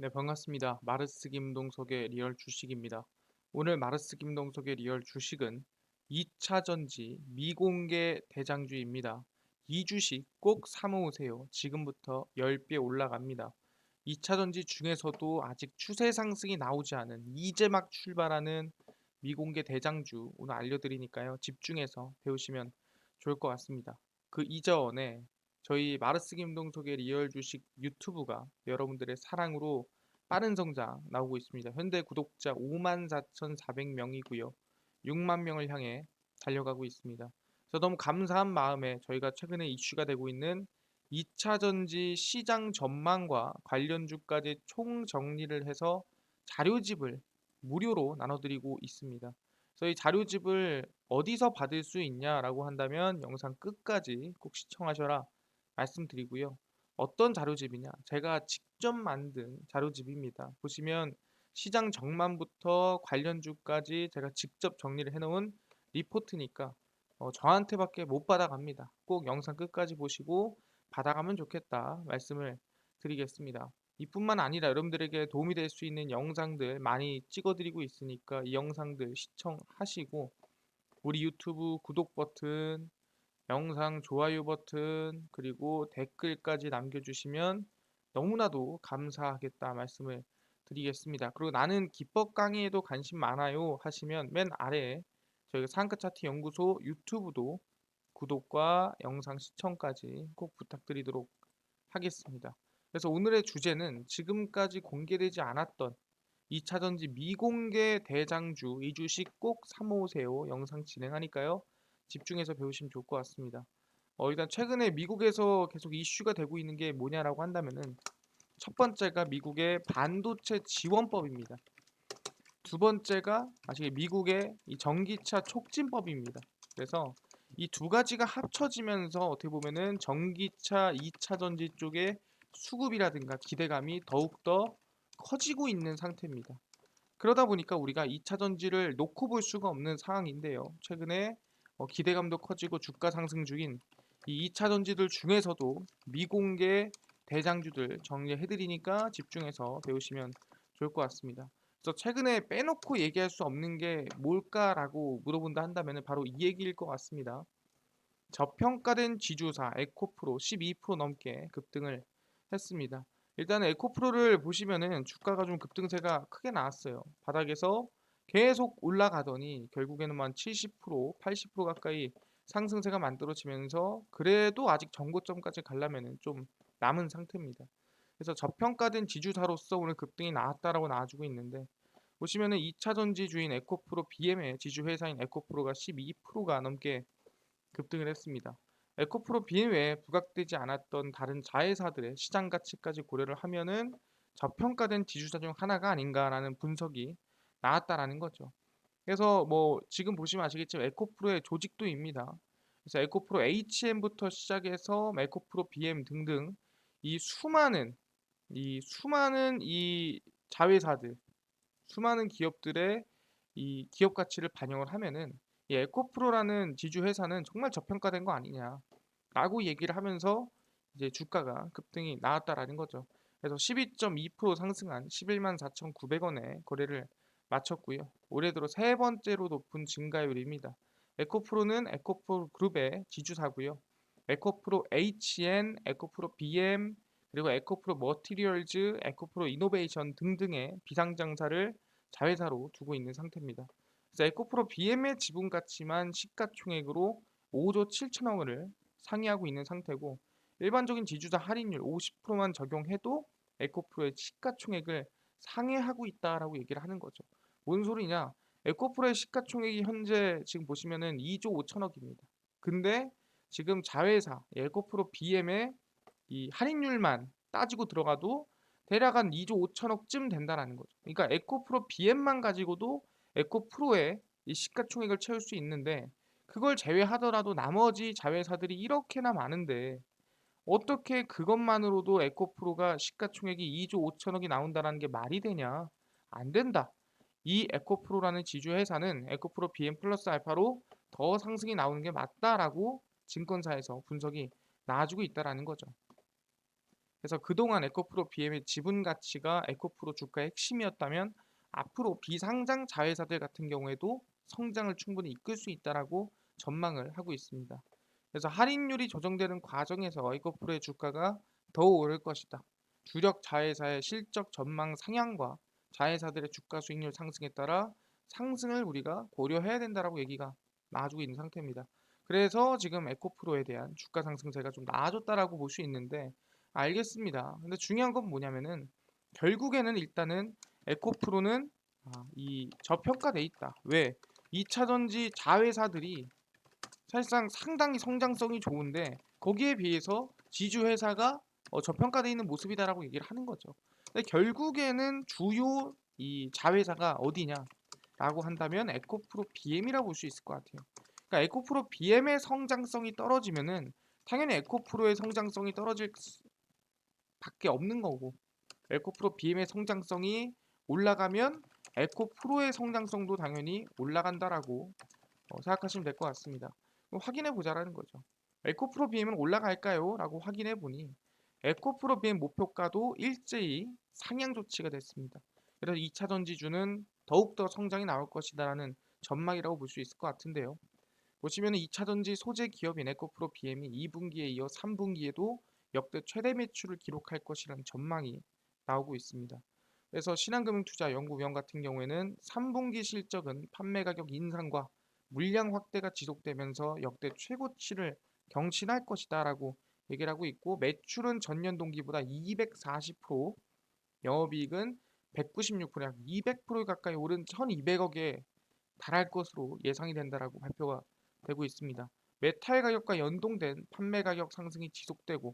네, 반갑습니다. 마르스 김동석의 리얼 주식입니다. 오늘 마르스 김동석의 리얼 주식은 2차 전지 미공개 대장주입니다. 이 주식 꼭 사모으세요. 지금부터 10배 올라갑니다. 2차 전지 중에서도 아직 추세 상승이 나오지 않은 이제 막 출발하는 미공개 대장주 오늘 알려드리니까요. 집중해서 배우시면 좋을 것 같습니다. 그 이전에 저희 마르스 김동석의 리얼 주식 유튜브가 여러분들의 사랑으로 빠른 성장 나오고 있습니다. 현재 구독자 54,400명이고요. 6만 명을 향해 달려가고 있습니다. 그래서 너무 감사한 마음에 저희가 최근에 이슈가 되고 있는 2차 전지 시장 전망과 관련주까지 총 정리를 해서 자료집을 무료로 나눠드리고 있습니다. 그래서 이 자료집을 어디서 받을 수 있냐라고 한다면 영상 끝까지 꼭 시청하셔라 말씀드리고요. 어떤 자료집이냐? 제가 직접 만든 자료집입니다. 보시면 시장 전망부터 관련주까지 제가 직접 정리를 해놓은 리포트니까 저한테밖에 못 받아갑니다. 꼭 영상 끝까지 보시고 받아가면 좋겠다 말씀을 드리겠습니다. 이뿐만 아니라 여러분들에게 도움이 될 수 있는 영상들 많이 찍어드리고 있으니까 이 영상들 시청하시고 우리 유튜브 구독 버튼, 영상 좋아요 버튼, 그리고 댓글까지 남겨주시면 너무나도 감사하겠다 말씀을 드리겠습니다. 그리고 나는 기법 강의에도 관심 많아요 하시면 맨 아래에 저희가 상가 차트 연구소 유튜브도 구독과 영상 시청까지 꼭 부탁드리도록 하겠습니다. 그래서 오늘의 주제는 지금까지 공개되지 않았던 2차 전지 미공개 대장주 이 주식 꼭 사모으세요 영상 진행하니까요. 집중해서 배우시면 좋을 것 같습니다. 일단 최근에 미국에서 계속 이슈가 되고 있는 게 뭐냐라고 한다면은 첫 번째가 미국의 반도체 지원법입니다. 두 번째가 아시게 미국의 이 전기차 촉진법입니다. 그래서 이 두 가지가 합쳐지면서 어떻게 보면은 전기차 2차 전지 쪽의 수급이라든가 기대감이 더욱더 커지고 있는 상태입니다. 그러다 보니까 우리가 2차 전지를 놓고 볼 수가 없는 상황인데요. 최근에 기대감도 커지고 주가 상승 중인 이 2차 전지들 중에서도 미공개 대장주들 정리해드리니까 집중해서 배우시면 좋을 것 같습니다. 그래서 최근에 빼놓고 얘기할 수 없는 게 뭘까라고 물어본다 한다면 바로 이 얘기일 것 같습니다. 저평가된 지주사 에코프로 12% 넘게 급등을 했습니다. 일단 에코프로를 보시면은 주가가 좀 급등세가 크게 나왔어요. 바닥에서 계속 올라가더니 결국에는 한 70%, 80% 가까이 상승세가 만들어지면서 그래도 아직 전고점까지 가려면은 좀 남은 상태입니다. 그래서 저평가된 지주사로서 오늘 급등이 나왔다라고 나와주고 있는데 보시면은 2차 전지주인 에코프로 BM의 지주회사인 에코프로가 12%가 넘게 급등을 했습니다. 에코프로 빈 외에 부각되지 않았던 다른 자회사들의 시장 가치까지 고려를 하면은 저평가된 지주사 중 하나가 아닌가라는 분석이 나왔다라는 거죠. 그래서 뭐 지금 보시면 아시겠지만 에코프로의 조직도입니다. 그래서 에코프로 HM부터 시작해서 에코프로 BM 등등 이 수많은 이 자회사들, 수많은 기업들의 이 기업 가치를 반영을 하면은 이 에코프로라는 지주 회사는 정말 저평가된 거 아니냐라고 얘기를 하면서 이제 주가가 급등이 나왔다라는 거죠. 그래서 12.2% 상승한 11만 4,900원에 거래를 마쳤고요. 올해 들어 세 번째로 높은 증가율입니다. 에코프로는 에코프로 그룹의 지주사고요. 에코프로 HN, 에코프로 BM, 그리고 에코프로 머티리얼즈, 에코프로 이노베이션 등등의 비상장사를 자회사로 두고 있는 상태입니다. 그래서 에코프로 BM의 지분 가치만 시가총액으로 5조 7천억 원을 상회하고 있는 상태고 일반적인 지주사 할인율 50%만 적용해도 에코프로의 시가총액을 상회하고 있다라고 얘기를 하는 거죠. 뭔 소리냐? 에코프로의 시가총액이 현재 지금 보시면은 2조 5천억입니다. 근데 지금 자회사 에코프로 BM의 이 할인율만 따지고 들어가도 대략 한 2조 5천억쯤 된다라는 거죠. 그러니까 에코프로 BM만 가지고도 에코프로의 이 시가총액을 채울 수 있는데 그걸 제외하더라도 나머지 자회사들이 이렇게나 많은데 어떻게 그것만으로도 에코프로가 시가총액이 2조 5천억이 나온다라는 게 말이 되냐? 안 된다. 이 에코프로라는 지주 회사는 에코프로 BM 플러스 알파로 더 상승이 나오는 게 맞다라고 증권사에서 분석이 나와주고 있다라는 거죠. 그래서 그동안 에코프로 BM의 지분 가치가 에코프로 주가의 핵심이었다면 앞으로 비상장 자회사들 같은 경우에도 성장을 충분히 이끌 수 있다라고 전망을 하고 있습니다. 그래서 할인율이 조정되는 과정에서 에코프로의 주가가 더 오를 것이다. 주력 자회사의 실적 전망 상향과 자회사들의 주가 수익률 상승에 따라 상승을 우리가 고려해야 된다라고 얘기가 나와주고 있는 상태입니다. 그래서 지금 에코프로에 대한 주가 상승세가 좀 나아졌다라고 볼 수 있는데 알겠습니다. 근데 중요한 건 뭐냐면은 결국에는 일단은 에코프로는 이 저평가돼 있다. 왜? 2차전지 자회사들이 사실상 상당히 성장성이 좋은데 거기에 비해서 지주회사가 저평가되어 있는 모습이다라고 얘기를 하는 거죠. 근데 결국에는 주요 이 자회사가 어디냐라고 한다면 에코프로 BM이라고 볼 수 있을 것 같아요. 그러니까 에코프로 BM의 성장성이 떨어지면은 당연히 에코프로의 성장성이 떨어질 밖에 없는 거고 에코프로 BM의 성장성이 올라가면 에코프로의 성장성도 당연히 올라간다라고 생각하시면 될 것 같습니다. 확인해 보자라는 거죠. 에코프로 BM은 올라갈까요? 라고 확인해 보니 에코프로 BM 목표가도 일제히 상향 조치가 됐습니다. 그래서 2차 전지주는 더욱더 성장이 나올 것이다라는 전망이라고 볼 수 있을 것 같은데요. 보시면 2차 전지 소재 기업인 에코프로 BM이 2분기에 이어 3분기에도 역대 최대 매출을 기록할 것이라는 전망이 나오고 있습니다. 그래서 신한금융투자연구원 같은 경우에는 3분기 실적은 판매 가격 인상과 물량 확대가 지속되면서 역대 최고치를 경신할 것이다라고 얘기를 하고 있고 매출은 전년 동기보다 240%, 영업이익은 196%, 약 200% 가까이 오른 1,200억에 달할 것으로 예상이 된다라고 발표가 되고 있습니다. 메탈 가격과 연동된 판매 가격 상승이 지속되고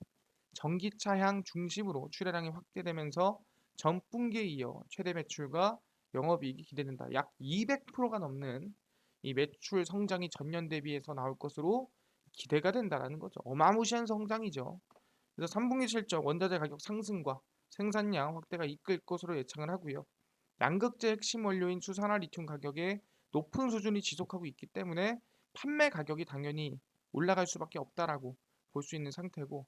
전기차향 중심으로 출하량이 확대되면서 전분기에 이어 최대 매출과 영업이익이 기대된다. 약 200%가 넘는 이 매출 성장이 전년 대비해서 나올 것으로 기대가 된다라는 거죠. 어마무시한 성장이죠. 그래서 3분기 실적 원자재 가격 상승과 생산량 확대가 이끌 것으로 예상을 하고요. 양극재 핵심 원료인 수산화 리튬 가격의 높은 수준이 지속하고 있기 때문에 판매 가격이 당연히 올라갈 수밖에 없다라고 볼 수 있는 상태고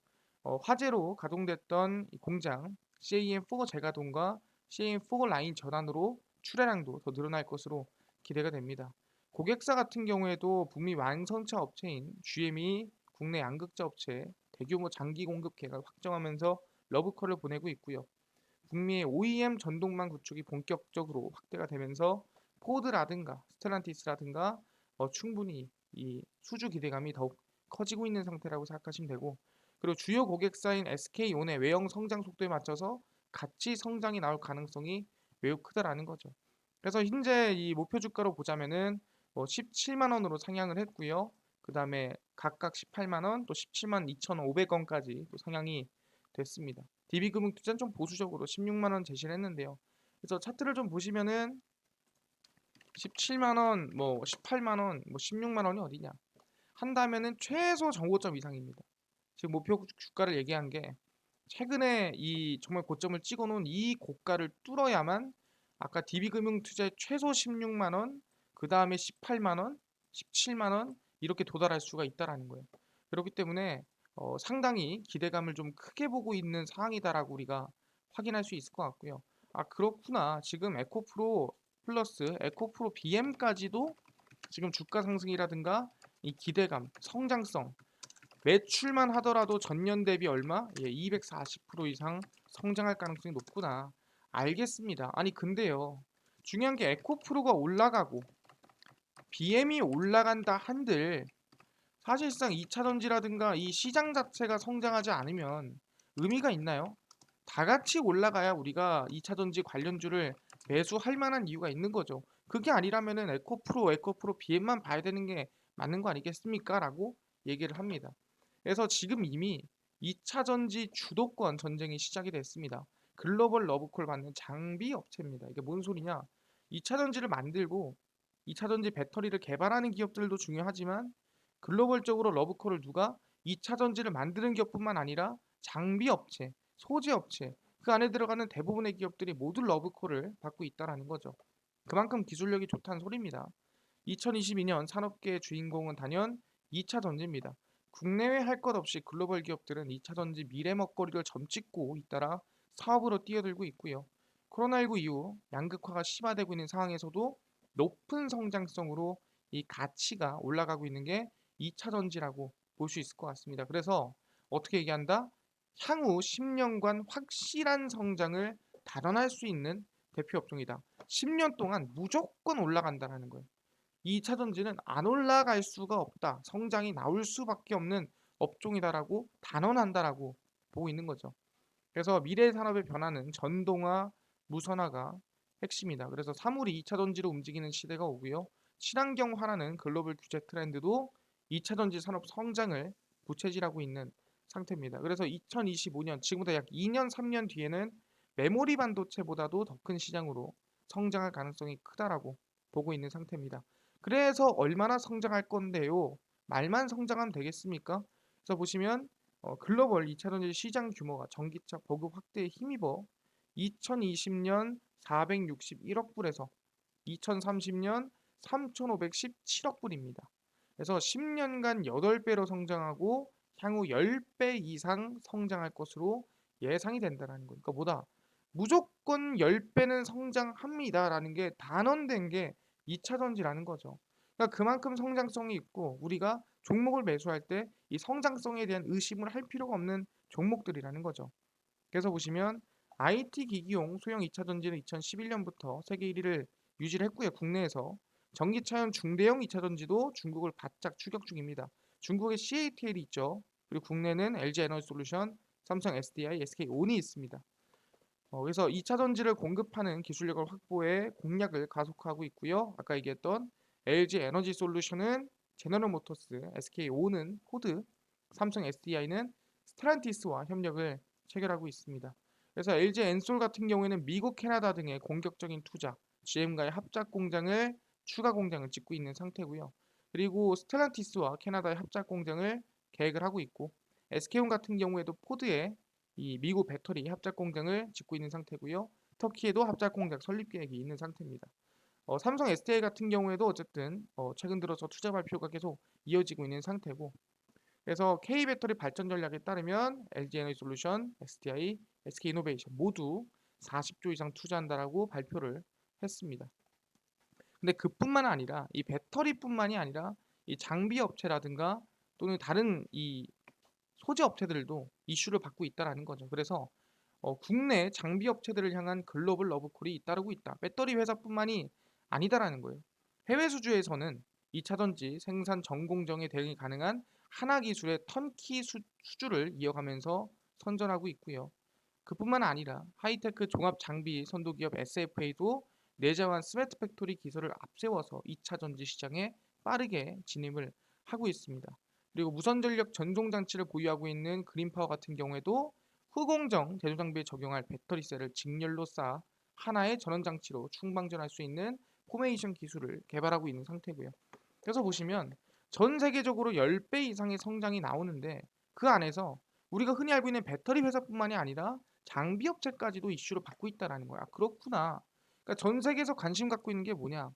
화재로 가동됐던 이 공장 CAM4 재가동과 CAM4 라인 전환으로 출하량도 더 늘어날 것으로 기대가 됩니다. 고객사 같은 경우에도 북미 완성차 업체인 GM이 국내 양극재 업체에 대규모 장기 공급 계획을 확정하면서 러브콜을 보내고 있고요. 북미의 OEM 전동망 구축이 본격적으로 확대가 되면서 포드라든가 스텔란티스라든가 충분히 이 수주 기대감이 더욱 커지고 있는 상태라고 생각하시면 되고 그리고 주요 고객사인 SK온의 외형 성장 속도에 맞춰서 같이 성장이 나올 가능성이 매우 크다라는 거죠. 그래서 현재 이 목표 주가로 보자면은 17만 원으로 상향을 했고요. 그 다음에 각각 18만 원, 또 17만 2,500원까지 또 상향이 됐습니다. DB금융투자는 좀 보수적으로 16만 원 제시를 했는데요. 그래서 차트를 좀 보시면은 17만 원, 18만 원, 16만 원이 어디냐 한다면은 최소 정고점 이상입니다. 지금 목표 주가를 얘기한 게 최근에 이 정말 고점을 찍어놓은 이 고가를 뚫어야만 아까 DB금융투자의 최소 16만 원, 그 다음에 18만 원, 17만 원 이렇게 도달할 수가 있다라는 거예요. 그렇기 때문에 상당히 기대감을 좀 크게 보고 있는 상황이다라고 우리가 확인할 수 있을 것 같고요. 아 그렇구나. 지금 에코프로 플러스 에코프로 BM까지도 지금 주가 상승이라든가 이 기대감, 성장성 매출만 하더라도 전년 대비 얼마? 240% 이상 성장할 가능성이 높구나. 알겠습니다. 아니 근데요. 중요한 게 에코프로가 올라가고 BM이 올라간다 한들 사실상 2차 전지라든가 이 시장 자체가 성장하지 않으면 의미가 있나요? 다 같이 올라가야 우리가 2차 전지 관련주를 매수할 만한 이유가 있는 거죠. 그게 아니라면은 에코프로 BM만 봐야 되는 게 맞는 거 아니겠습니까? 라고 얘기를 합니다. 그래서 지금 이미 2차 전지 주도권 전쟁이 시작이 됐습니다. 글로벌 러브콜 받는 장비 업체입니다. 이게 뭔 소리냐? 2차 전지를 만들고 2차 전지 배터리를 개발하는 기업들도 중요하지만 글로벌적으로 러브콜을 누가 2차 전지를 만드는 기업뿐만 아니라 장비 업체, 소재 업체 그 안에 들어가는 대부분의 기업들이 모두 러브콜을 받고 있다라는 거죠. 그만큼 기술력이 좋다는 소리입니다. 2022년 산업계의 주인공은 단연 2차 전지입니다. 국내외 할 것 없이 글로벌 기업들은 2차 전지 미래 먹거리를 점찍고 잇따라 사업으로 뛰어들고 있고요. 코로나19 이후 양극화가 심화되고 있는 상황에서도 높은 성장성으로 이 가치가 올라가고 있는 게 2차 전지라고 볼 수 있을 것 같습니다. 그래서 어떻게 얘기한다? 향후 10년간 확실한 성장을 달아날 수 있는 대표 업종이다. 10년 동안 무조건 올라간다는 거예요. 2차 전지는 안 올라갈 수가 없다. 성장이 나올 수밖에 없는 업종이다라고 단언한다라고 보고 있는 거죠. 그래서 미래 산업의 변화는 전동화, 무선화가 핵심이다. 그래서 사물이 2차 전지로 움직이는 시대가 오고요. 친환경 화라는 글로벌 규제 트렌드도 2차 전지 산업 성장을 부채질하고 있는 상태입니다. 그래서 2025년 지금부터 약 2년, 3년 뒤에는 메모리 반도체보다도 더 큰 시장으로 성장할 가능성이 크다라고 보고 있는 상태입니다. 그래서 얼마나 성장할 건데요? 말만 성장하면 되겠습니까? 그래서 보시면 글로벌 2차 전지 시장 규모가 전기차 보급 확대에 힘입어 2020년 461억 불에서 2030년 3,517억 불입니다. 그래서 10년간 8배로 성장하고 향후 10배 이상 성장할 것으로 예상이 된다는 거예요. 그러니까 뭐다? 무조건 10배는 성장합니다라는 게 단언된 게 2차 전지라는 거죠. 그러니까 그만큼 성장성이 있고 우리가 종목을 매수할 때 이 성장성에 대한 의심을 할 필요가 없는 종목들이라는 거죠. 그래서 보시면 IT 기기용 소형 2차 전지는 2011년부터 세계 1위를 유지를 했고요. 국내에서 전기차용 중대형 2차 전지도 중국을 바짝 추격 중입니다. 중국에 CATL이 있죠. 그리고 국내는 LG 에너지솔루션, 삼성 SDI, SK온이 있습니다. 그래서 2차 전지를 공급하는 기술력을 확보해 공략을 가속화하고 있고요. 아까 얘기했던 LG 에너지 솔루션은 제너럴 모터스, SK온은 포드, 삼성 SDI는 스텔란티스와 협력을 체결하고 있습니다. 그래서 LG 엔솔 같은 경우에는 미국, 캐나다 등의 공격적인 투자, GM과의 합작 공장을 추가 공장을 짓고 있는 상태고요. 그리고 스텔란티스와 캐나다의 합작 공장을 계획을 하고 있고 SK온 같은 경우에도 포드의 이 미국 배터리 합작 공장을 짓고 있는 상태고요. 터키에도 합작 공장 설립 계획이 있는 상태입니다. 삼성 SDI 같은 경우에도 어쨌든 최근 들어서 투자 발표가 계속 이어지고 있는 상태고 그래서 K배터리 발전 전략에 따르면 LG에너지솔루션, SDI, SK이노베이션 모두 40조 이상 투자한다라고 발표를 했습니다. 근데 그뿐만 아니라 이 배터리뿐만이 아니라 이 장비 업체라든가 또는 다른 이 소재 업체들도 이슈를 받고 있다라는 거죠. 그래서 국내 장비 업체들을 향한 글로벌 러브콜이 잇따르고 있다. 배터리 회사뿐만이 아니다라는 거예요. 해외 수주에서는 2차 전지 생산 전 공정에 대응이 가능한 하나 기술의 턴키 수주를 이어가면서 선전하고 있고요. 그뿐만 아니라 하이테크 종합 장비 선도 기업 SFA도 내재화한 스마트 팩토리 기술을 앞세워서 2차 전지 시장에 빠르게 진입을 하고 있습니다. 그리고 무선 전력 전송 장치를 보유하고 있는 그린파워 같은 경우에도 후공정 제조 장비에 적용할 배터리셀을 직렬로 쌓아 하나의 전원 장치로 충방전할 수 있는 포메이션 기술을 개발하고 있는 상태고요. 그래서 보시면 전 세계적으로 10배 이상의 성장이 나오는데 그 안에서 우리가 흔히 알고 있는 배터리 회사뿐만이 아니라 장비 업체까지도 이슈를 받고 있다라는 거야. 그렇구나. 그러니까 전 세계에서 관심 갖고 있는 게 뭐냐?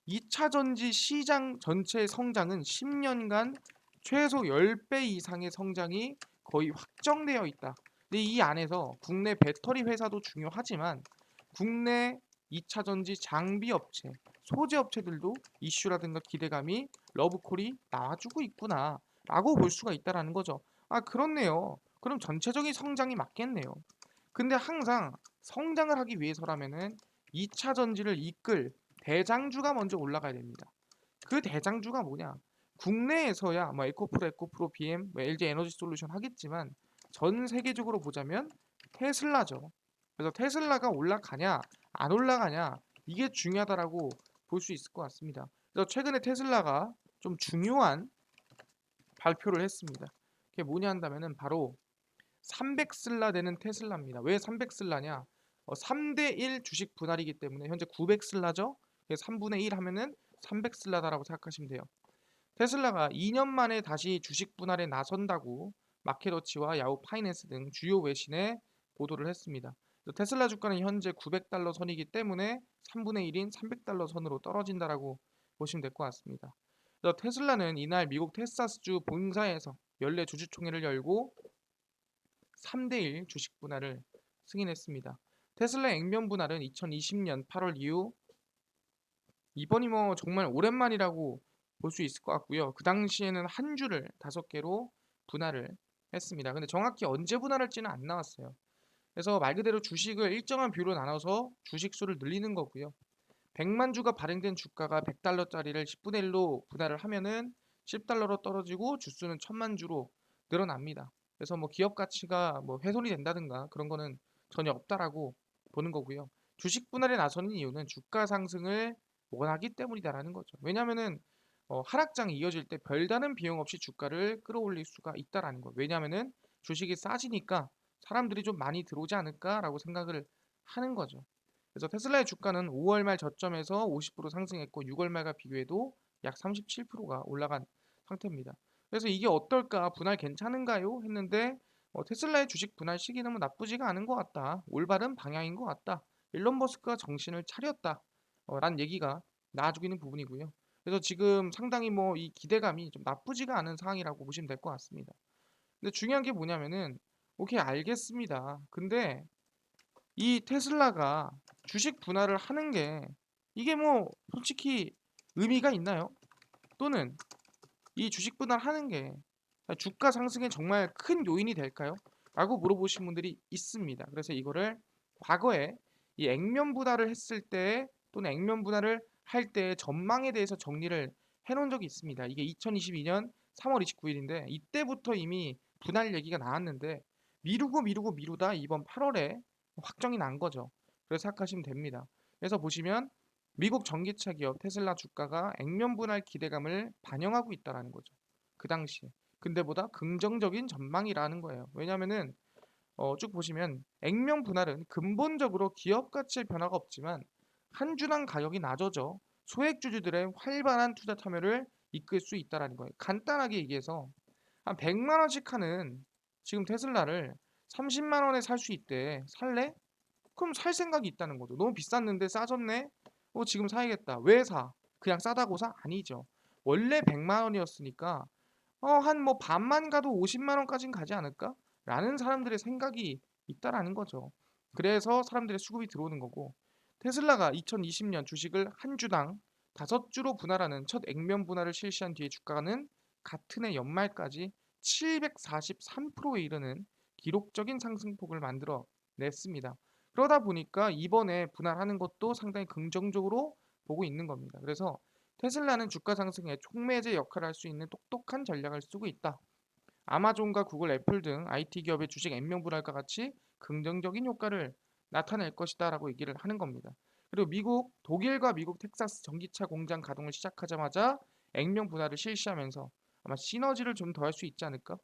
2차 전지 시장 전체의 성장은 10년간 최소 10배 이상의 성장이 거의 확정되어 있다. 근데 이 안에서 국내 배터리 회사도 중요하지만 국내 2차 전지 장비 업체, 소재 업체들도 이슈라든가 기대감이 러브콜이 나와주고 있구나 라고 볼 수가 있다라는 거죠. 아, 그렇네요. 그럼 전체적인 성장이 맞겠네요. 근데 항상 성장을 하기 위해서라면은 2차 전지를 이끌 대장주가 먼저 올라가야 됩니다. 그 대장주가 뭐냐? 국내에서야 뭐 에코프로, BM, 뭐 LG 에너지 솔루션 하겠지만 전 세계적으로 보자면 테슬라죠. 그래서 테슬라가 올라가냐, 안 올라가냐 이게 중요하다라고 볼 수 있을 것 같습니다. 그래서 최근에 테슬라가 좀 중요한 발표를 했습니다. 그게 뭐냐 한다면은 바로 300슬라 되는 테슬라입니다. 왜 300슬라냐? 3대 1 주식 분할이기 때문에 현재 900슬라죠. 3분의 1 하면은 300슬라다라고 생각하시면 돼요. 테슬라가 2년 만에 다시 주식 분할에 나선다고 마켓워치와 야후 파이낸스 등 주요 외신에 보도를 했습니다. 테슬라 주가는 현재 900달러 선이기 때문에 3분의 1인 300달러 선으로 떨어진다라고 보시면 될 것 같습니다. 그래서 테슬라는 이날 미국 텍사스주 본사에서 연례 주주총회를 열고 3대1 주식 분할을 승인했습니다. 테슬라 액면 분할은 2020년 8월 이후 이번이 뭐 정말 오랜만이라고 볼 수 있을 것 같고요. 그 당시에는 한 주를 5개로 분할을 했습니다. 근데 정확히 언제 분할할지는 안 나왔어요. 그래서 말 그대로 주식을 일정한 비율로 나눠서 주식 수를 늘리는 거고요. 100만 주가 발행된 주가가 100달러짜리를 10분의 1로 분할을 하면은 10달러로 떨어지고 주수는 1000만 주로 늘어납니다. 그래서 뭐 기업 가치가 뭐 훼손이 된다든가 그런 거는 전혀 없다라고 보는 거고요. 주식 분할에 나서는 이유는 주가 상승을 원하기 때문이다라는 거죠. 왜냐하면은 하락장이 이어질 때 별다른 비용 없이 주가를 끌어올릴 수가 있다라는 거예요. 왜냐하면은 주식이 싸지니까 사람들이 좀 많이 들어오지 않을까라고 생각을 하는 거죠. 그래서 테슬라의 주가는 5월 말 저점에서 50% 상승했고 6월 말과 비교해도 약 37%가 올라간 상태입니다. 그래서 이게 어떨까? 분할 괜찮은가요? 했는데 테슬라의 주식 분할 시기는 뭐 나쁘지가 않은 것 같다. 올바른 방향인 것 같다. 일론 머스크가 정신을 차렸다. 라는 얘기가 나와주고 있는 부분이고요. 그래서 지금 상당히 뭐 이 기대감이 좀 나쁘지가 않은 상황이라고 보시면 될 것 같습니다. 근데 중요한 게 뭐냐면은 오케이 알겠습니다. 근데 이 테슬라가 주식 분할을 하는 게 이게 뭐 솔직히 의미가 있나요? 또는 이 주식 분할하는 게 주가 상승에 정말 큰 요인이 될까요? 라고 물어보신 분들이 있습니다. 그래서 이거를 과거에 이 액면 분할을 했을 때 또는 액면 분할을 할 때 전망에 대해서 정리를 해놓은 적이 있습니다. 이게 2022년 3월 29일인데 이때부터 이미 분할 얘기가 나왔는데 미루고 미루다 이번 8월에 확정이 난 거죠. 그래서 생각하시면 됩니다. 그래서 보시면 미국 전기차 기업 테슬라 주가가 액면 분할 기대감을 반영하고 있다라는 거죠. 그 당시에. 근데보다 긍정적인 전망이라는 거예요. 왜냐면은 쭉 보시면 액면 분할은 근본적으로 기업 가치의 변화가 없지만 한 주당 가격이 낮아져 소액 주주들의 활발한 투자 참여를 이끌 수 있다라는 거예요. 간단하게 얘기해서 한 100만 원씩 하는 지금 테슬라를 30만 원에 살 수 있대. 살래? 그럼 살 생각이 있다는 거죠. 너무 비쌌는데 싸졌네? 지금 사야겠다. 왜 사? 그냥 싸다고 사? 아니죠. 원래 100만 원이었으니까 한 뭐 반만 가도 50만 원까진 가지 않을까? 라는 사람들의 생각이 있다라는 거죠. 그래서 사람들의 수급이 들어오는 거고 테슬라가 2020년 주식을 한 주당 5주로 분할하는 첫 액면 분할을 실시한 뒤에 주가는 같은 해 연말까지 743%에 이르는 기록적인 상승폭을 만들어 냈습니다. 그러다 보니까 이번에 분할하는 것도 상당히 긍정적으로 보고 있는 겁니다. 그래서 테슬라는 주가 상승에 촉매제 역할을 할 수 있는 똑똑한 전략을 쓰고 있다. 아마존과 구글, 애플 등 IT 기업의 주식 액면 분할과 같이 긍정적인 효과를 나타낼 것이다라고 얘기를 하는 겁니다. 그리고 독일과 미국 텍사스 전기차 공장 가동을 시작하자마자 액면 분할을 실시하면서 아마 시너지를 좀 더할 수 있지 않을까?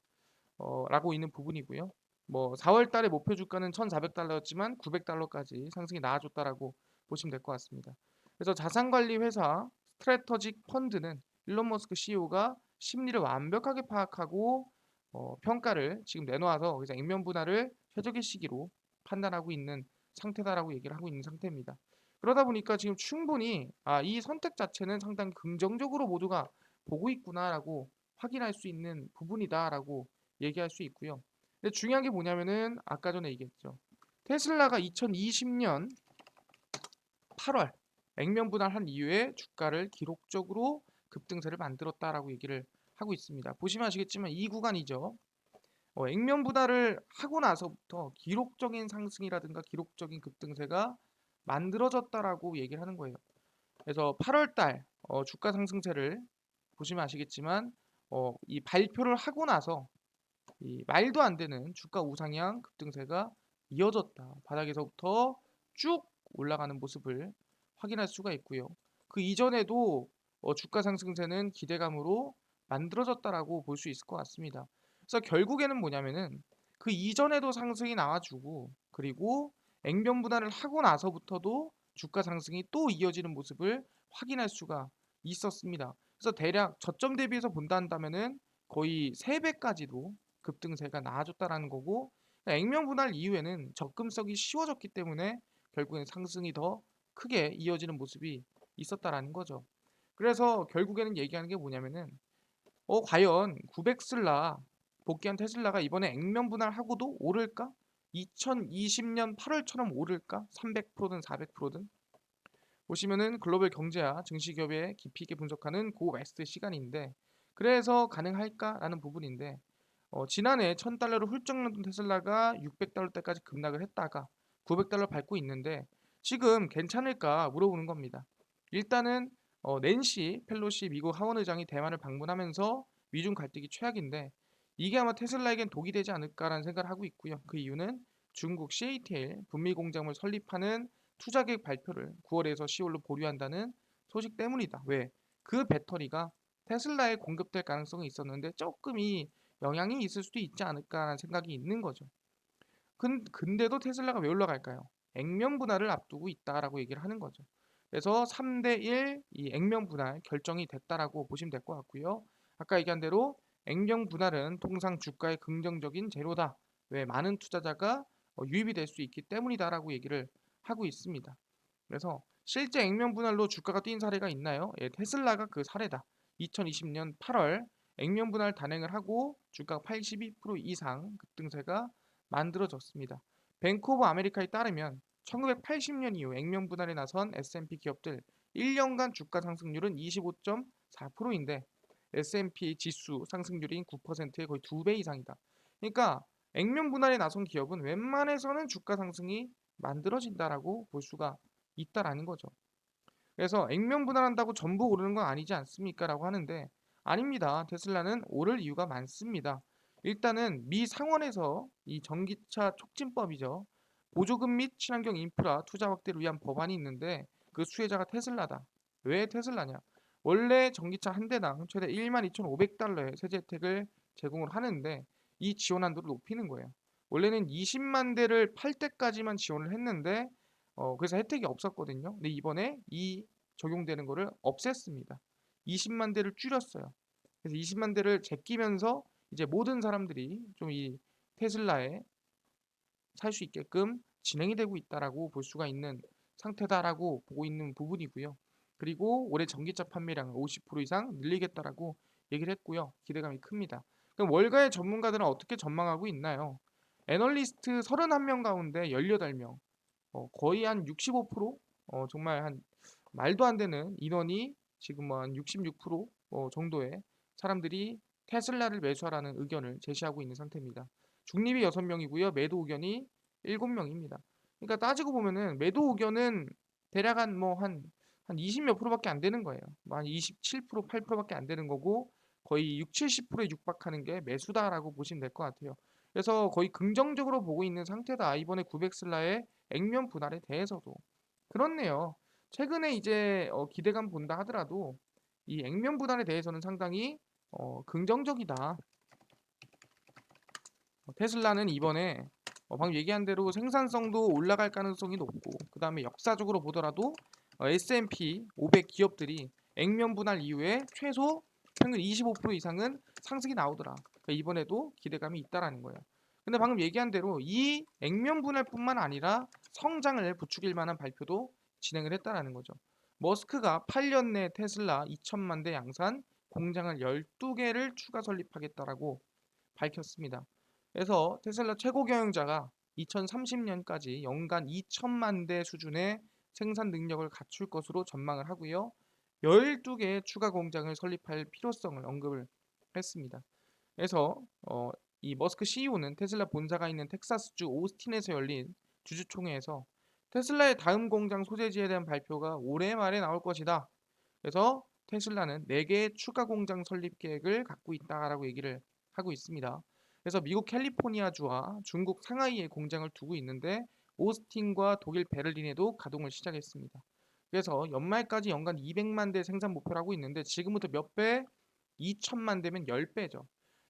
라고 있는 부분이고요. 뭐 4월 달에 목표 주가는 1,400달러였지만 900달러까지 상승이 나아졌다라고 보시면 될 것 같습니다. 그래서 자산관리 회사 스트래터직 펀드는 일론 머스크 CEO가 심리를 완벽하게 파악하고 평가를 지금 내놓아서 그래서 액면 분할을 최적의 시기로 판단하고 있는 상태다라고 얘기를 하고 있는 상태입니다. 그러다 보니까 지금 충분히 이 선택 자체는 상당히 긍정적으로 모두가 보고 있구나라고 확인할 수 있는 부분이다라고 얘기할 수 있고요. 근데 중요한 게 뭐냐면은 아까 전에 얘기했죠. 테슬라가 2020년 8월 액면 분할한 이후에 주가를 기록적으로 급등세를 만들었다라고 얘기를 하고 있습니다. 보시면 아시겠지만 이 구간이죠. 액면 분할을 하고 나서부터 기록적인 상승이라든가 기록적인 급등세가 만들어졌다라고 얘기를 하는 거예요. 그래서 8월 달 주가 상승세를 보시면 아시겠지만 이 발표를 하고 나서 이 말도 안 되는 주가 우상향 급등세가 이어졌다. 바닥에서부터 쭉 올라가는 모습을 확인할 수가 있고요. 그 이전에도 주가 상승세는 기대감으로 만들어졌다라고 볼 수 있을 것 같습니다. 그래서 결국에는 뭐냐면은 그 이전에도 상승이 나와주고 그리고 액면 분할을 하고 나서부터도 주가 상승이 또 이어지는 모습을 확인할 수가 있었습니다. 그래서 대략 저점 대비해서 본다 한다면은 거의 3배까지도 급등세가 나아졌다라는 거고 액면 분할 이후에는 접근성이 쉬워졌기 때문에 결국엔 상승이 더 크게 이어지는 모습이 있었다라는 거죠. 그래서 결국에는 얘기하는 게 뭐냐면은 과연 900슬라 복귀한 테슬라가 이번에 액면 분할하고도 오를까? 2020년 8월처럼 오를까? 300%든 400%든? 보시면은 글로벌 경제와 증시 기업에 깊이 있게 분석하는 고 웨스트 시간인데 그래서 가능할까라는 부분인데 지난해 1000달러를 훌쩍 넘던 테슬라가 600달러대까지 급락을 했다가 900달러 밟고 있는데 지금 괜찮을까 물어보는 겁니다. 일단은 낸시 펠로시 미국 하원 의장이 대만을 방문하면서 미중 갈등이 최악인데 이게 아마 테슬라에겐 독이 되지 않을까라는 생각을 하고 있고요. 그 이유는 중국 CATL 북미 공장을 설립하는 투자 계획 발표를 9월에서 10월로 보류한다는 소식 때문이다. 왜? 그 배터리가 테슬라에 공급될 가능성이 있었는데 조금 이 영향이 있을 수도 있지 않을까라는 생각이 있는 거죠. 근데도 테슬라가 왜 올라갈까요? 액면 분할을 앞두고 있다라고 얘기를 하는 거죠. 그래서 3대 1 이 액면 분할 결정이 됐다라고 보시면 될 것 같고요. 아까 얘기한 대로 액면 분할은 통상 주가의 긍정적인 재료다. 왜 많은 투자자가 유입이 될 수 있기 때문이다라고 얘기를 하고 있습니다. 그래서 실제 액면 분할로 주가가 뛴 사례가 있나요? 예, 테슬라가 그 사례다. 2020년 8월 액면 분할 단행을 하고 주가가 82% 이상 급등세가 만들어졌습니다. 뱅크 오브 아메리카에 따르면 1980년 이후 액면 분할에 나선 S&P 기업들 1년간 주가 상승률은 25.4%인데 S&P 지수 상승률인 9%의 거의 2배 이상이다. 그러니까 액면 분할에 나선 기업은 웬만해서는 주가 상승이 만들어진다라고 볼 수가 있다라는 거죠. 그래서 액면 분할한다고 전부 오르는 건 아니지 않습니까? 라고 하는데 아닙니다. 테슬라는 오를 이유가 많습니다. 일단은 미 상원에서 이 전기차 촉진법이죠. 보조금 및 친환경 인프라 투자 확대를 위한 법안이 있는데 그 수혜자가 테슬라다. 왜 테슬라냐? 원래 전기차 한 대당 최대 12,500달러의 세제 혜택을 제공을 하는데 이 지원 한도를 높이는 거예요. 원래는 20만 대를 팔 때까지만 지원을 했는데 그래서 혜택이 없었거든요. 근데 이번에 이 적용되는 거를 없앴습니다. 20만 대를 줄였어요. 그래서 20만 대를 제끼면서 이제 모든 사람들이 좀 이 테슬라에 살 수 있게끔 진행이 되고 있다라고 볼 수가 있는 상태다라고 보고 있는 부분이고요. 그리고 올해 전기차 판매량을 50% 이상 늘리겠다라고 얘기를 했고요. 기대감이 큽니다. 그럼 월가의 전문가들은 어떻게 전망하고 있나요? 애널리스트 31명 가운데 18명, 거의 한 65%, 정말 한 말도 안 되는 인원이 지금 한 66% 정도의 사람들이 테슬라를 매수하라는 의견을 제시하고 있는 상태입니다. 중립이 6명이고요. 매도 의견이 7명입니다. 그러니까 따지고 보면은 매도 의견은 대략 한 20 몇 프로밖에 안 되는 거예요. 한 27%, 8%밖에 안 되는 거고 거의 6, 70%에 육박하는 게 매수다라고 보시면 될 것 같아요. 그래서 거의 긍정적으로 보고 있는 상태다. 이번에 900슬라의 액면 분할에 대해서도 그렇네요. 최근에 이제 기대감 본다 하더라도 이 액면 분할에 대해서는 상당히 긍정적이다. 테슬라는 이번에 방금 얘기한 대로 생산성도 올라갈 가능성이 높고 그 다음에 역사적으로 보더라도 S&P 500 기업들이 액면 분할 이후에 최소 평균 25% 이상은 상승이 나오더라. 그러니까 이번에도 기대감이 있다라는 거예요. 근데 방금 얘기한 대로 이 액면 분할뿐만 아니라 성장을 부추길 만한 발표도 진행을 했다라는 거죠. 머스크가 8년 내 테슬라 2천만 대 양산 공장을 12개를 추가 설립하겠다라고 밝혔습니다. 그래서 테슬라 최고 경영자가 2030년까지 연간 2천만 대 수준의 생산 능력을 갖출 것으로 전망을 하고요. 12개의 추가 공장을 설립할 필요성을 언급을 했습니다. 그래서 이 머스크 CEO는 테슬라 본사가 있는 텍사스주 오스틴에서 열린 주주총회에서 테슬라의 다음 공장 소재지에 대한 발표가 올해 말에 나올 것이다. 그래서 테슬라는 4개의 추가 공장 설립 계획을 갖고 있다라고 얘기를 하고 있습니다. 그래서 미국 캘리포니아주와 중국 상하이에 공장을 두고 있는데 오스틴과 독일 베를린에도 가동을 시작했습니다. 그래서 연말까지 연간 200만 대 생산 목표를 하고 있는데 지금부터 몇 배? 2천만 대면 10배죠.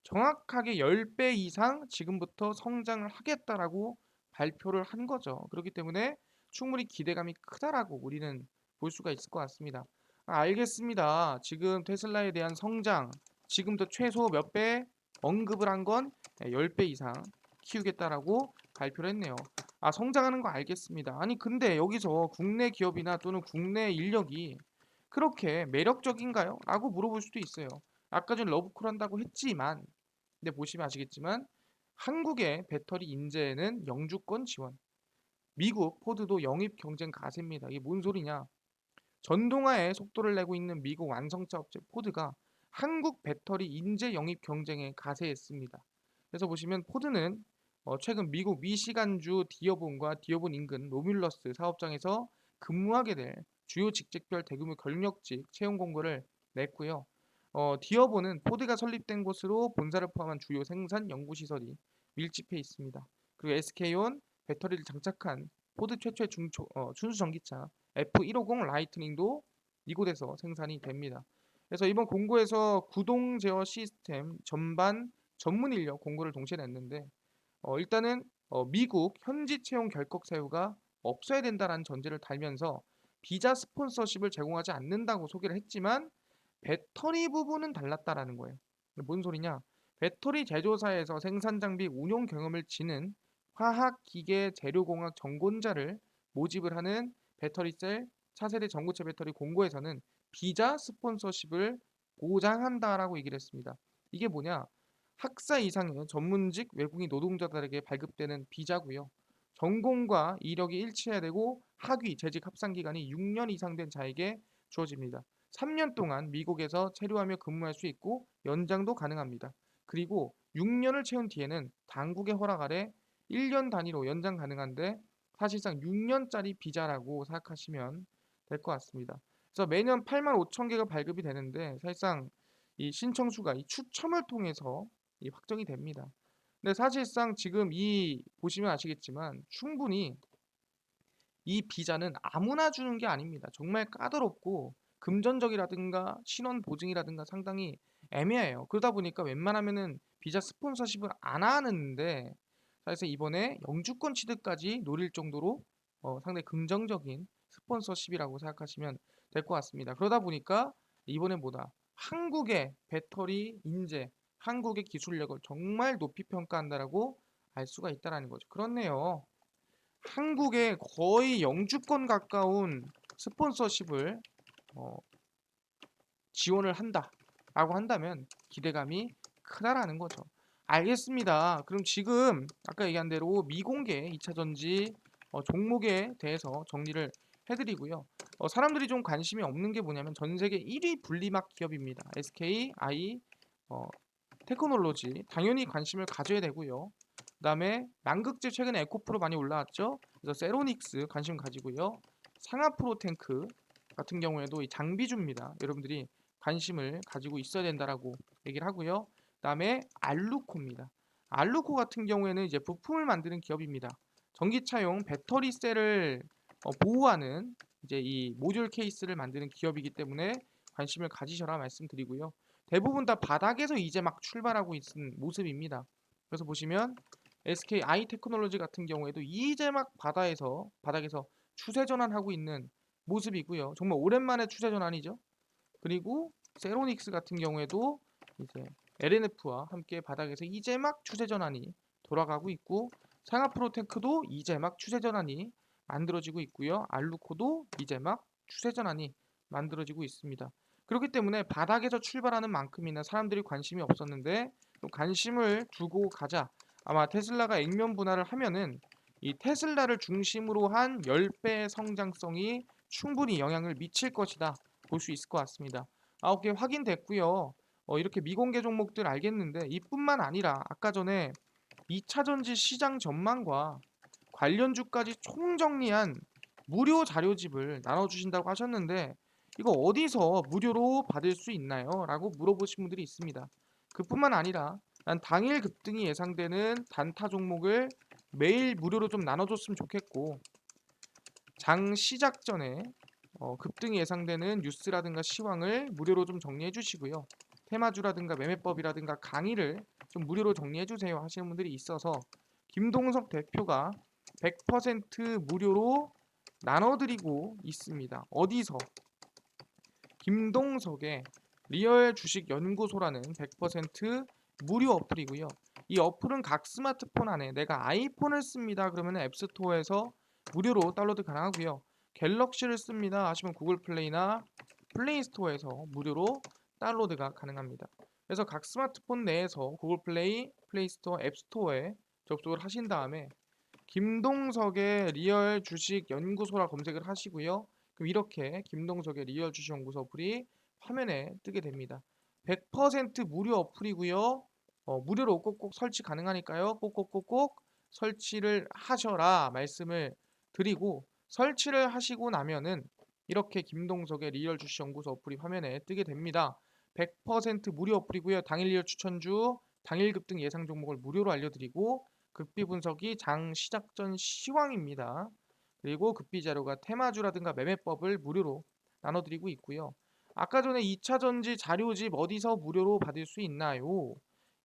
정확하게 10배 이상 지금부터 성장을 하겠다라고 발표를 한 거죠. 그렇기 때문에 충분히 기대감이 크다라고 우리는 볼 수가 있을 것 같습니다. 알겠습니다. 지금 테슬라에 대한 성장, 지금부터 최소 몇 배 언급을 한 건 10배 이상 키우겠다라고 발표를 했네요. 성장하는 거 알겠습니다. 아니 근데 여기서 국내 기업이나 또는 국내 인력이 그렇게 매력적인가요? 라고 물어볼 수도 있어요. 아까 전 러브콜 한다고 했지만, 근데 보시면 아시겠지만 한국의 배터리 인재에는 영주권 지원, 미국 포드도 영입 경쟁 가세입니다. 이게 뭔 소리냐? 전동화에 속도를 내고 있는 미국 완성차 업체 포드가 한국 배터리 인재 영입 경쟁에 가세했습니다. 그래서 보시면 포드는 최근 미국 미시간주 디어본과 디어본 인근 로뮬러스 사업장에서 근무하게 될 주요 직책별 대규모 경력직 채용 공고를 냈고요. 디어본은 포드가 설립된 곳으로 본사를 포함한 주요 생산 연구 시설이 밀집해 있습니다. 그리고 SK온 배터리를 장착한 포드 최초의 순수 전기차 F150 라이트닝도 이곳에서 생산이 됩니다. 그래서 이번 공고에서 구동 제어 시스템 전반 전문 인력 공고를 동시에 냈는데 일단은 미국 현지 채용 결격 사유가 없어야 된다라는 전제를 달면서 비자 스폰서십을 제공하지 않는다고 소개를 했지만 배터리 부분은 달랐다라는 거예요. 뭔 소리냐? 배터리 제조사에서 생산 장비 운용 경험을 지닌 화학기계 재료공학 전공자를 모집을 하는 배터리셀 차세대 전고체 배터리 공고에서는 비자 스폰서십을 보장한다라고 얘기를 했습니다. 이게 뭐냐? 학사 이상의 전문직 외국인 노동자들에게 발급되는 비자고요. 전공과 이력이 일치해야 되고 학위, 재직 합산 기간이 6년 이상 된 자에게 주어집니다. 3년 동안 미국에서 체류하며 근무할 수 있고 연장도 가능합니다. 그리고 6년을 채운 뒤에는 당국의 허락 아래 1년 단위로 연장 가능한데 사실상 6년짜리 비자라고 생각하시면 될 것 같습니다. 그래서 매년 8만 5천 개가 발급이 되는데 사실상 이 신청 수가 이 추첨을 통해서 확정이 됩니다. 근데 사실상 지금 이 보시면 아시겠지만 충분히 이 비자는 아무나 주는 게 아닙니다. 정말 까다롭고 금전적이라든가 신원 보증이라든가 상당히 애매해요. 그러다 보니까 웬만하면은 비자 스폰서십을 안 하는데 사실 이번에 영주권 취득까지 노릴 정도로 상당히 긍정적인 스폰서십이라고 생각하시면 될 것 같습니다. 그러다 보니까 이번에 뭐다? 한국의 배터리 인재, 한국의 기술력을 정말 높이 평가한다라고 알 수가 있다라는 거죠. 그렇네요. 한국에 거의 영주권 가까운 스폰서십을 어, 지원을 한다라고 한다면 기대감이 크다라는 거죠. 알겠습니다. 그럼 지금 아까 얘기한 대로 미공개 2차 전지 종목에 대해서 정리를 해드리고요. 사람들이 좀 관심이 없는 게 뭐냐면 전 세계 1위 분리막 기업입니다. SK, I, 어, 테크놀로지 당연히 관심을 가져야 되고요. 그다음에 양극재 최근에 에코프로 많이 올라왔죠. 그래서 세로닉스 관심 가지고요. 상하프로탱크 같은 경우에도 이 장비주입니다. 여러분들이 관심을 가지고 있어야 된다라고 얘기를 하고요. 그다음에 알루코입니다. 알루코 같은 경우에는 이제 부품을 만드는 기업입니다. 전기차용 배터리 셀을 보호하는 이제 이 모듈 케이스를 만드는 기업이기 때문에 관심을 가지셔라 말씀드리고요. 대부분 다 바닥에서 이제 막 출발하고 있는 모습입니다. 그래서 보시면 SK 아이테크놀로지 같은 경우에도 이제 막 바닥에서 추세 전환하고 있는 모습이고요. 정말 오랜만에 추세 전환이죠. 그리고 세로닉스 같은 경우에도 이제 LNF와 함께 바닥에서 이제 막 추세 전환이 돌아가고 있고 상하프로테크도 이제 막 추세 전환이 만들어지고 있고요. 알루코도 이제 막 추세 전환이 만들어지고 있습니다. 그렇기 때문에 바닥에서 출발하는 만큼이나 사람들이 관심이 없었는데 관심을 두고 가자. 아마 테슬라가 액면 분할을 하면은 이 테슬라를 중심으로 한 10배의 성장성이 충분히 영향을 미칠 것이다. 볼 수 있을 것 같습니다. 9개 확인됐고요. 이렇게 미공개 종목들 알겠는데 이뿐만 아니라 아까 전에 2차 전지 시장 전망과 관련주까지 총정리한 무료 자료집을 나눠주신다고 하셨는데 이거 어디서 무료로 받을 수 있나요? 라고 물어보신 분들이 있습니다. 그뿐만 아니라 난 당일 급등이 예상되는 단타 종목을 매일 무료로 좀 나눠줬으면 좋겠고 장 시작 전에 급등이 예상되는 뉴스라든가 시황을 무료로 좀 정리해 주시고요. 테마주라든가 매매법이라든가 강의를 좀 무료로 정리해 주세요 하시는 분들이 있어서 김동석 대표가 100% 무료로 나눠드리고 있습니다. 어디서? 김동석의 리얼 주식 연구소라는 100% 무료 어플이고요. 이 어플은 각 스마트폰 안에 내가 아이폰을 씁니다. 그러면 앱스토어에서 무료로 다운로드 가능하고요. 갤럭시를 씁니다 하시면 구글 플레이나 플레이스토어에서 무료로 다운로드가 가능합니다. 그래서 각 스마트폰 내에서 구글 플레이, 플레이스토어, 앱스토어에 접속을 하신 다음에 김동석의 리얼 주식 연구소라 검색을 하시고요. 그럼 이렇게 김동석의 리얼 주식 연구소 어플이 화면에 뜨게 됩니다. 100% 무료 어플이고요. 무료로 꼭꼭 설치 가능하니까요. 꼭꼭꼭꼭 설치를 하셔라 말씀을 드리고, 설치를 하시고 나면은 이렇게 김동석의 리얼 주식 연구소 어플이 화면에 뜨게 됩니다. 100% 무료 어플이고요. 당일 리얼 추천주, 당일 급등 예상 종목을 무료로 알려드리고, 극비 분석이 장 시작 전 시황입니다. 그리고 극비 자료가 테마주라든가 매매법을 무료로 나눠드리고 있고요. 아까 전에 2차 전지 자료집 어디서 무료로 받을 수 있나요?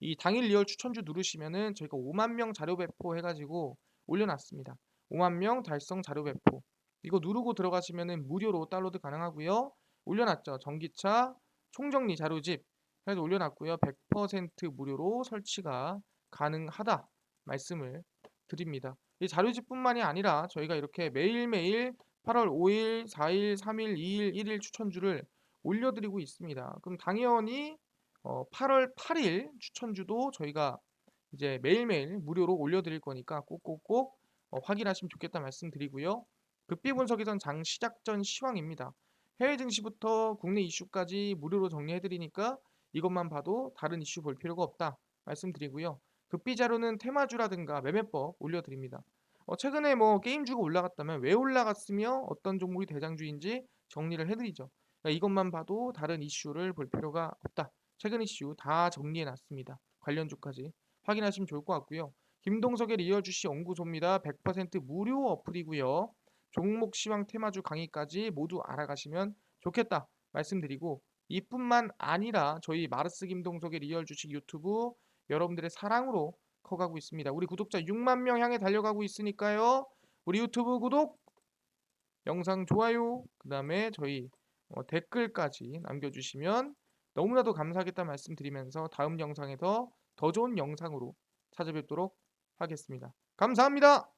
이 당일 리얼 추천주 누르시면은 저희가 5만 명 자료 배포 해가지고 올려놨습니다. 5만 명 달성 자료 배포. 이거 누르고 들어가시면은 무료로 다운로드 가능하고요. 올려놨죠. 전기차 총정리 자료집 해서 올려놨고요. 100% 무료로 설치가 가능하다 말씀을 드립니다. 이 자료집뿐만이 아니라 저희가 이렇게 매일매일 8월 5일, 4일, 3일, 2일, 1일 추천주를 올려드리고 있습니다. 그럼 당연히 8월 8일 추천주도 저희가 이제 매일매일 무료로 올려드릴 거니까 꼭꼭꼭 확인하시면 좋겠다 말씀드리고요. 급비 분석에선 장 시작 전 시황입니다. 해외 증시부터 국내 이슈까지 무료로 정리해드리니까 이것만 봐도 다른 이슈 볼 필요가 없다 말씀드리고요. 급비 자료는 테마주라든가 매매법 올려드립니다. 최근에 뭐 게임주가 올라갔다면 왜 올라갔으며 어떤 종목이 대장주인지 정리를 해드리죠. 그러니까 이것만 봐도 다른 이슈를 볼 필요가 없다. 최근 이슈 다 정리해놨습니다. 관련주까지 확인하시면 좋을 것 같고요. 김동석의 리얼 주식 연구소입니다. 100% 무료 어플이고요. 종목 시황 테마주 강의까지 모두 알아가시면 좋겠다 말씀드리고, 이뿐만 아니라 저희 마르스 김동석의 리얼 주식 유튜브 여러분들의 사랑으로 커가고 있습니다. 우리 구독자 6만 명 향해 달려가고 있으니까요. 우리 유튜브 구독, 영상 좋아요, 그 다음에 저희 댓글까지 남겨주시면 너무나도 감사하겠다 말씀드리면서 다음 영상에서 더 좋은 영상으로 찾아뵙도록 하겠습니다. 감사합니다.